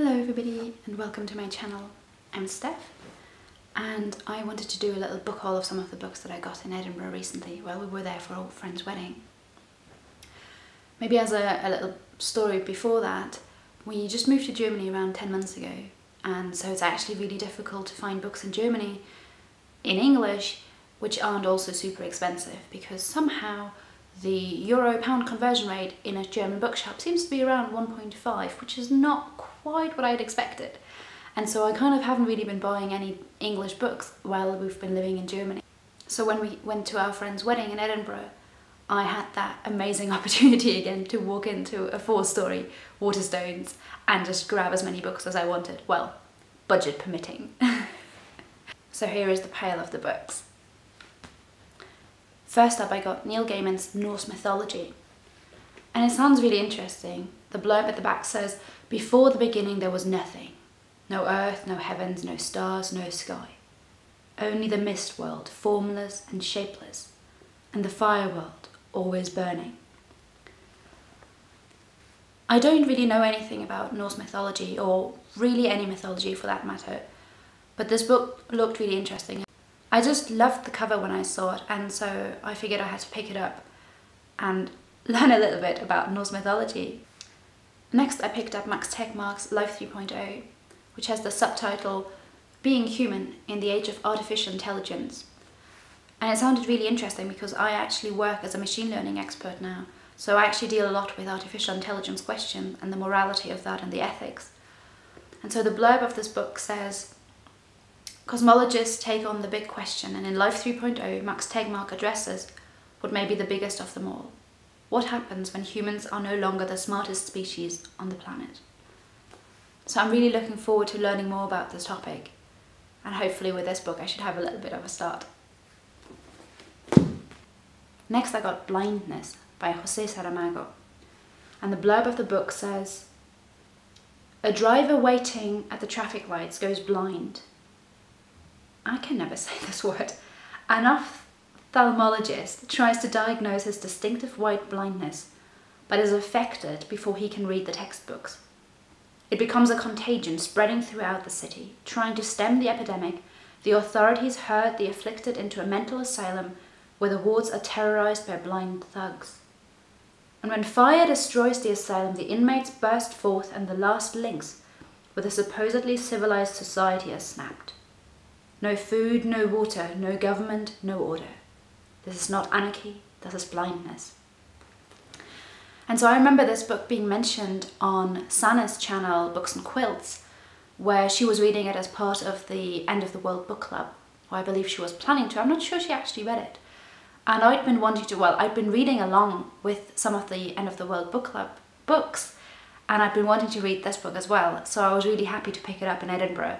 Hello everybody and welcome to my channel. I'm Steph and I wanted to do a little book haul of some of the books that I got in Edinburgh recently while we were there for an old friend's wedding. Maybe as a little story before that, we just moved to Germany around 10 months ago, and so it's actually really difficult to find books in Germany in English which aren't also super expensive, because somehow the euro-pound conversion rate in a German bookshop seems to be around 1.5, which is not quite what I'd expected. And so I kind of haven't really been buying any English books while we've been living in Germany. So when we went to our friend's wedding in Edinburgh, I had that amazing opportunity again to walk into a 4-storey Waterstones and just grab as many books as I wanted. Well, budget permitting. So here is the pile of the books. First up I got Neil Gaiman's Norse Mythology. And it sounds really interesting. The blurb at the back says, "Before the beginning there was nothing. No earth, no heavens, no stars, no sky. Only the mist world, formless and shapeless, and the fire world, always burning." I don't really know anything about Norse mythology, or really any mythology for that matter, but this book looked really interesting. I just loved the cover when I saw it, and so I figured I had to pick it up and learn a little bit about Norse mythology. Next I picked up Max Tegmark's Life 3.0, which has the subtitle Being Human in the Age of Artificial Intelligence. And it sounded really interesting because I actually work as a machine learning expert now, so I actually deal a lot with artificial intelligence questions and the morality of that and the ethics. And so the blurb of this book says, "Cosmologists take on the big question, and in Life 3.0 Max Tegmark addresses what may be the biggest of them all. What happens when humans are no longer the smartest species on the planet?" So I'm really looking forward to learning more about this topic, and hopefully with this book I should have a little bit of a start. Next I got Blindness by Saramago, and the blurb of the book says, "A driver waiting at the traffic lights goes blind." I can never say this word. An ophthalmologist tries to diagnose his distinctive white blindness, but is affected before he can read the textbooks. It becomes a contagion spreading throughout the city. Trying to stem the epidemic, the authorities herd the afflicted into a mental asylum where the wards are terrorized by blind thugs. And when fire destroys the asylum, the inmates burst forth and the last links with a supposedly civilized society are snapped. No food, no water, no government, no order. This is not anarchy, this is blindness. And so I remember this book being mentioned on Sanna's channel, Books and Quilts, where she was reading it as part of the End of the World book club, or I believe she was planning to. I'm not sure she actually read it. And I'd been wanting to, I'd been reading along with some of the End of the World book club books, and I'd been wanting to read this book as well, so I was really happy to pick it up in Edinburgh.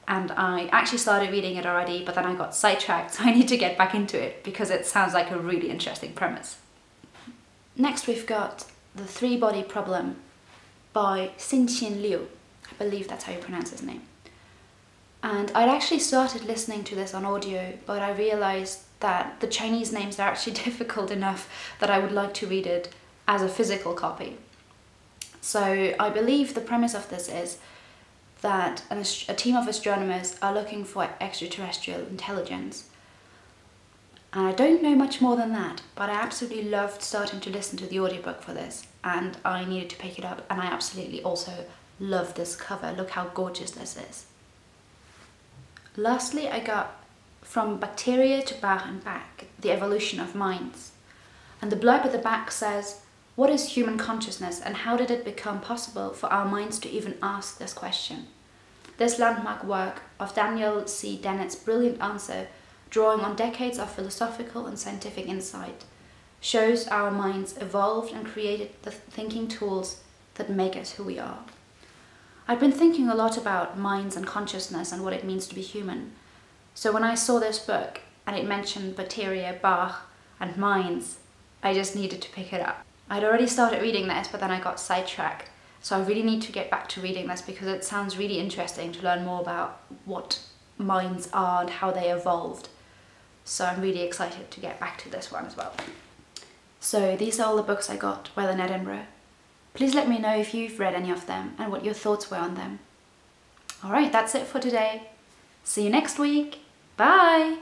And I actually started reading it already, but then I got sidetracked, so I need to get back into it because it sounds like a really interesting premise. Next we've got The Three-Body Problem by Cixin. I believe that's how you pronounce his name. And I'd actually started listening to this on audio, but I realised that the Chinese names are actually difficult enough that I would like to read it as a physical copy. So I believe the premise of this is that a team of astronomers are looking for extraterrestrial intelligence. And I don't know much more than that, but I absolutely loved starting to listen to the audiobook for this, and I needed to pick it up, and I absolutely also love this cover. Look how gorgeous this is. Lastly, I got From Bacteria to Bach and Back, The Evolution of Minds. And the blurb at the back says, "What is human consciousness and how did it become possible for our minds to even ask this question?" This landmark work of Daniel C. Dennet's brilliant answer, drawing on decades of philosophical and scientific insight, shows our minds evolved and created the thinking tools that make us who we are. I've been thinking a lot about minds and consciousness and what it means to be human. So when I saw this book and it mentioned bacteria, Bach and minds, I just needed to pick it up. I'd already started reading this, but then I got sidetracked. So I really need to get back to reading this because it sounds really interesting to learn more about what minds are and how they evolved. So I'm really excited to get back to this one as well. So these are all the books I got while in Edinburgh. Please let me know if you've read any of them and what your thoughts were on them. Alright, that's it for today. See you next week. Bye!